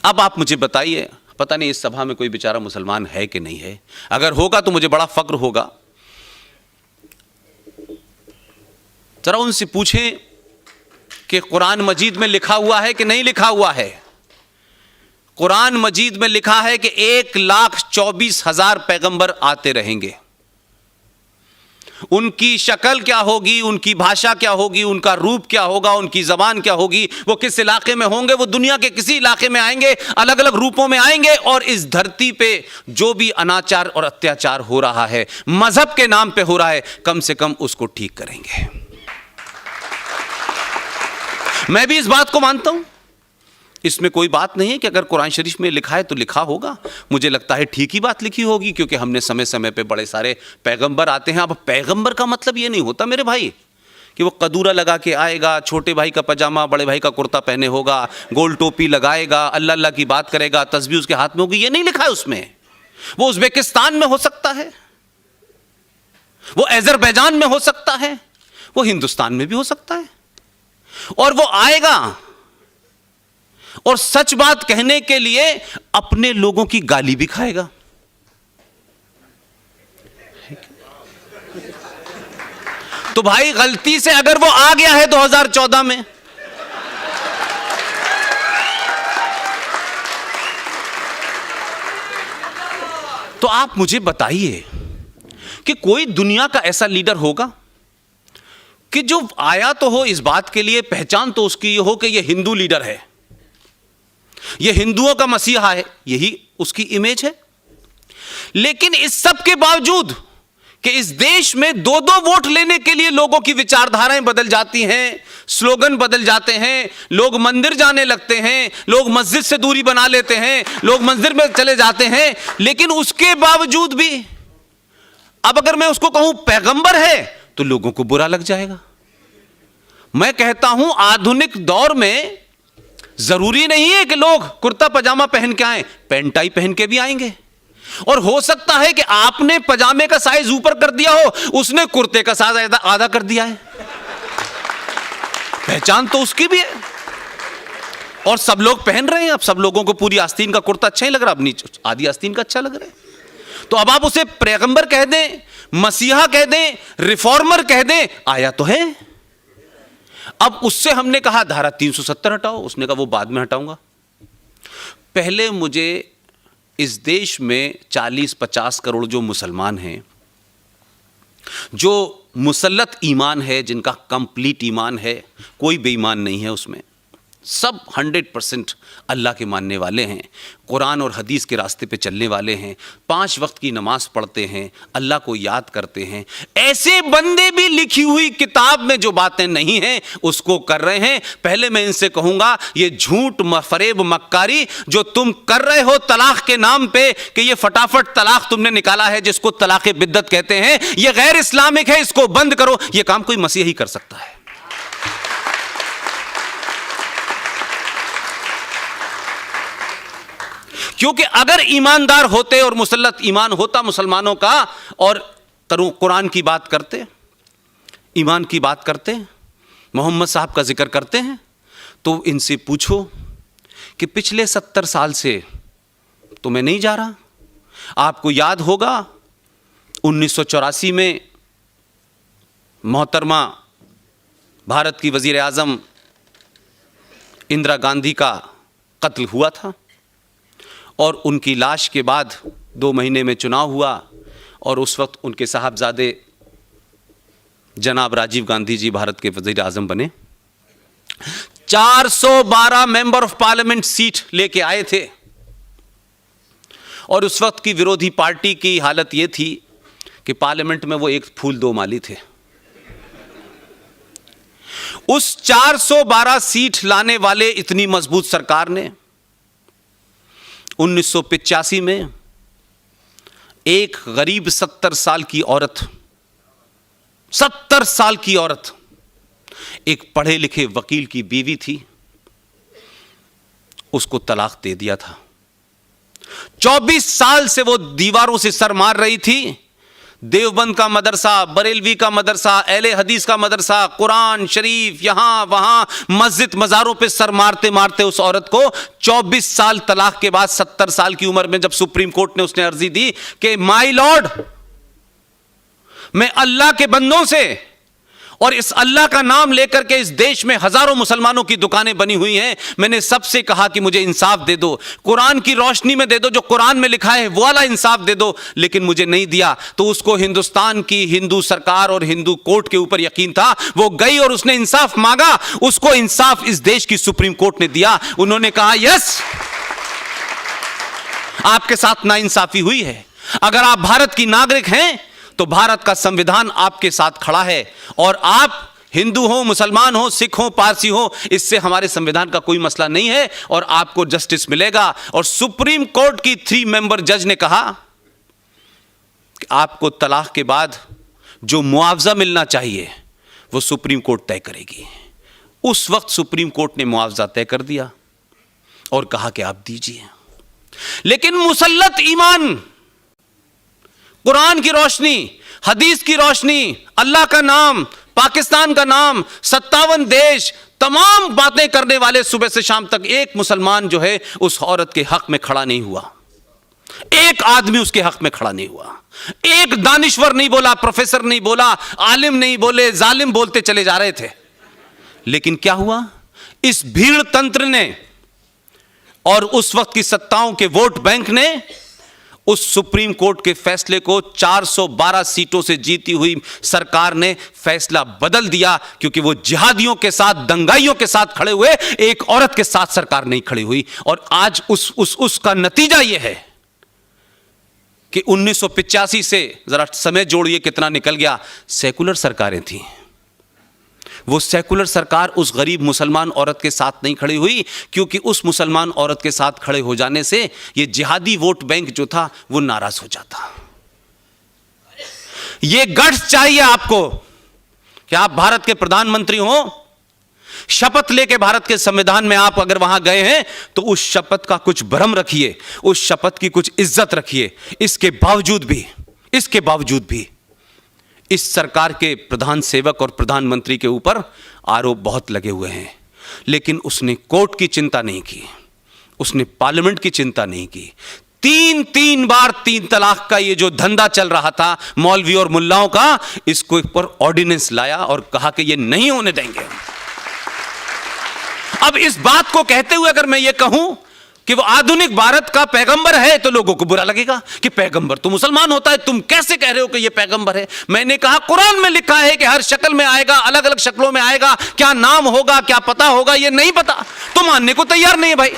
अब आप मुझे बताइए, पता नहीं इस सभा में कोई बेचारा मुसलमान है कि नहीं है, अगर होगा तो मुझे बड़ा फक्र होगा। जरा उनसे पूछें कि कुरान मजीद में लिखा हुआ है कि नहीं लिखा हुआ है। कुरान मजीद में लिखा है कि 1,24,000 पैगंबर आते रहेंगे। उनकी शक्ल क्या होगी, उनकी भाषा क्या होगी, उनका रूप क्या होगा, उनकी जबान क्या होगी, वो किस इलाके में होंगे, वो दुनिया के किसी इलाके में आएंगे, अलग अलग रूपों में आएंगे, और इस धरती पे जो भी अनाचार और अत्याचार हो रहा है, मजहब के नाम पे हो रहा है, कम से कम उसको ठीक करेंगे। मैं भी इस बात को मानता हूं, इसमें कोई बात नहीं है कि अगर कुरान शरीफ में लिखा है तो लिखा होगा। मुझे लगता है ठीक ही बात लिखी होगी, क्योंकि हमने समय समय पे बड़े सारे पैगंबर आते हैं। अब पैगंबर का मतलब ये नहीं होता मेरे भाई कि वो कदूरा लगा के आएगा, छोटे भाई का पजामा बड़े भाई का कुर्ता पहने होगा, गोल टोपी लगाएगा, अल्लाह अल्लाह की बात करेगा, तस्बीह उसके हाथ में होगी, ये नहीं लिखा है उसमें। वो उज़्बेकिस्तान में हो सकता है, वो अज़रबैजान में हो सकता है, वो हिंदुस्तान में भी हो सकता है, और वो आएगा और सच बात कहने के लिए अपने लोगों की गाली भी खाएगा। तो भाई गलती से अगर वो आ गया है 2014 में, तो आप मुझे बताइए कि कोई दुनिया का ऐसा लीडर होगा कि जो आया तो हो, इस बात के लिए पहचान तो उसकी ये हो कि ये हिंदू लीडर है, ये हिंदुओं का मसीहा है, यही उसकी इमेज है। लेकिन इस सब के बावजूद कि इस देश में 2-2 वोट लेने के लिए लोगों की विचारधाराएं बदल जाती हैं, स्लोगन बदल जाते हैं, लोग मंदिर जाने लगते हैं, लोग मस्जिद से दूरी बना लेते हैं, लोग मंदिर में चले जाते हैं, लेकिन उसके बावजूद भी अब अगर मैं उसको कहूं पैगंबर है तो लोगों को बुरा लग जाएगा। मैं कहता हूं आधुनिक दौर में जरूरी नहीं है कि लोग कुर्ता पजामा पहन के आए, पैंट टाई पहन के भी आएंगे। और हो सकता है कि आपने पजामे का साइज ऊपर कर दिया हो, उसने कुर्ते का साइज आधा कर दिया है, पहचान तो उसकी भी है। और सब लोग पहन रहे हैं, अब सब लोगों को पूरी आस्तीन का कुर्ता अच्छा ही लग रहा, अब आधी आस्तीन का अच्छा लग रहा है। तो अब आप उसे पैगंबर कह दें, मसीहा कह दें, रिफॉर्मर कह दें, आया तो है। अब उससे हमने कहा धारा 370 हटाओ, उसने कहा वो बाद में हटाऊंगा। पहले मुझे इस देश में 40-50 करोड़ जो मुसलमान हैं, जो मुसल्लत ईमान है, जिनका कंप्लीट ईमान है, कोई बेईमान नहीं है उसमें, सब 100% अल्लाह के मानने वाले हैं, कुरान और हदीस के रास्ते पे चलने वाले हैं, 5 वक्त की नमाज पढ़ते हैं, अल्लाह को याद करते हैं। ऐसे बंदे भी लिखी हुई किताब में जो बातें नहीं हैं उसको कर रहे हैं। पहले मैं इनसे कहूंगा ये झूठ फरेब मक्कारी जो तुम कर रहे हो तलाक के नाम पे, कि ये फटाफट तलाक तुमने निकाला है जिसको तलाक बिद्दत कहते हैं, ये गैर इस्लामिक है, इसको बंद करो, ये काम कोई मसीह ही कर सकता है। क्योंकि अगर ईमानदार होते और मुसल्लत ईमान होता मुसलमानों का, और कुरान की बात करते, ईमान की बात करते, मोहम्मद साहब का जिक्र करते हैं, तो इनसे पूछो कि पिछले 70 साल से तो मैं नहीं जा रहा। आपको याद होगा 1984 में मोहतरमा भारत की वजीर आज़म इंदिरा गांधी का कत्ल हुआ था, और उनकी लाश के बाद 2 महीने में चुनाव हुआ, और उस वक्त उनके साहबजादे जनाब राजीव गांधी जी भारत के वजीर आज़म बने। 412 मेंबर ऑफ पार्लियामेंट सीट लेके आए थे, और उस वक्त की विरोधी पार्टी की हालत यह थी कि पार्लियामेंट में वो एक फूल 2 माली थे। उस 412 सीट लाने वाले इतनी मजबूत सरकार ने 1985 में एक गरीब 70 साल की औरत, 70 साल की औरत, एक पढ़े लिखे वकील की बीवी थी, उसको तलाक दे दिया था। 24 साल से वो दीवारों से सर मार रही थी, देवबंद का मदरसा, बरेलवी का मदरसा, अहले हदीस का मदरसा, कुरान शरीफ, यहां वहां मस्जिद मजारों पे सर मारते मारते उस औरत को 24 साल तलाक के बाद 70 साल की उम्र में जब सुप्रीम कोर्ट ने उसने अर्जी दी कि माय लॉर्ड, मैं अल्लाह के बंदों से और इस अल्लाह का नाम लेकर के इस देश में हजारों मुसलमानों की दुकानें बनी हुई हैं, मैंने सबसे कहा कि मुझे इंसाफ दे दो, कुरान की रोशनी में दे दो, जो कुरान में लिखा है वो वाला इंसाफ दे दो, लेकिन मुझे नहीं दिया। तो उसको हिंदुस्तान की हिंदू सरकार और हिंदू कोर्ट के ऊपर यकीन था, वो गई और उसने इंसाफ मांगा, उसको इंसाफ इस देश की सुप्रीम कोर्ट ने दिया। उन्होंने कहा यस, आपके साथ नाइंसाफी हुई है, अगर आप भारत की नागरिक हैं तो भारत का संविधान आपके साथ खड़ा है, और आप हिंदू हो, मुसलमान हो, सिख हो, पारसी हो, इससे हमारे संविधान का कोई मसला नहीं है और आपको जस्टिस मिलेगा। और सुप्रीम कोर्ट की 3 मेंबर जज ने कहा कि आपको तलाक के बाद जो मुआवजा मिलना चाहिए वो सुप्रीम कोर्ट तय करेगी। उस वक्त सुप्रीम कोर्ट ने मुआवजा तय कर दिया और कहा कि आप दीजिए। लेकिन मुसल्लत ईमान, कुरान की रोशनी, हदीस की रोशनी, अल्लाह का नाम, पाकिस्तान का नाम, 57 देश, तमाम बातें करने वाले सुबह से शाम तक एक मुसलमान जो है उस औरत के हक में खड़ा नहीं हुआ। एक आदमी उसके हक में खड़ा नहीं हुआ। एक दानिश्वर नहीं बोला, प्रोफेसर नहीं बोला, आलिम नहीं बोले, जालिम बोलते चले जा रहे थे। लेकिन क्या हुआ, इस भीड़ तंत्र ने और उस वक्त की सत्ताओं के वोट बैंक ने उस सुप्रीम कोर्ट के फैसले को 412 सीटों से जीती हुई सरकार ने फैसला बदल दिया, क्योंकि वो जिहादियों के साथ, दंगाइयों के साथ खड़े हुए, एक औरत के साथ सरकार नहीं खड़ी हुई। और आज उसका नतीजा यह है कि 1985 से जरा समय जोड़िए कितना निकल गया, सेकुलर सरकारें थी। वो सेकुलर सरकार उस गरीब मुसलमान औरत के साथ नहीं खड़ी हुई, क्योंकि उस मुसलमान औरत के साथ खड़े हो जाने से ये जिहादी वोट बैंक जो था वो नाराज हो जाता। ये गट्स चाहिए आपको कि आप भारत के प्रधानमंत्री हो, शपथ लेके भारत के संविधान में आप अगर वहां गए हैं तो उस शपथ का कुछ भरम रखिए, उस शपथ की कुछ इज्जत रखिए। इसके बावजूद भी इस सरकार के प्रधान सेवक और प्रधानमंत्री के ऊपर आरोप बहुत लगे हुए हैं, लेकिन उसने कोर्ट की चिंता नहीं की, उसने पार्लियामेंट की चिंता नहीं की। 3 बार 3 तलाक का ये जो धंधा चल रहा था मौलवी और मुल्लाओं का, इसको ऊपर ऑर्डिनेंस लाया और कहा कि ये नहीं होने देंगे। अब इस बात को कहते हुए अगर मैं ये कहूं कि वो आधुनिक भारत का पैगंबर है तो लोगों को बुरा लगेगा कि पैगंबर तो मुसलमान होता है, तुम कैसे कह रहे हो कि ये पैगंबर है। मैंने कहा कुरान में लिखा है कि हर शक्ल में आएगा, अलग अलग शक्लों में आएगा, क्या नाम होगा, क्या पता होगा, ये नहीं पता, तो मानने को तैयार नहीं है भाई।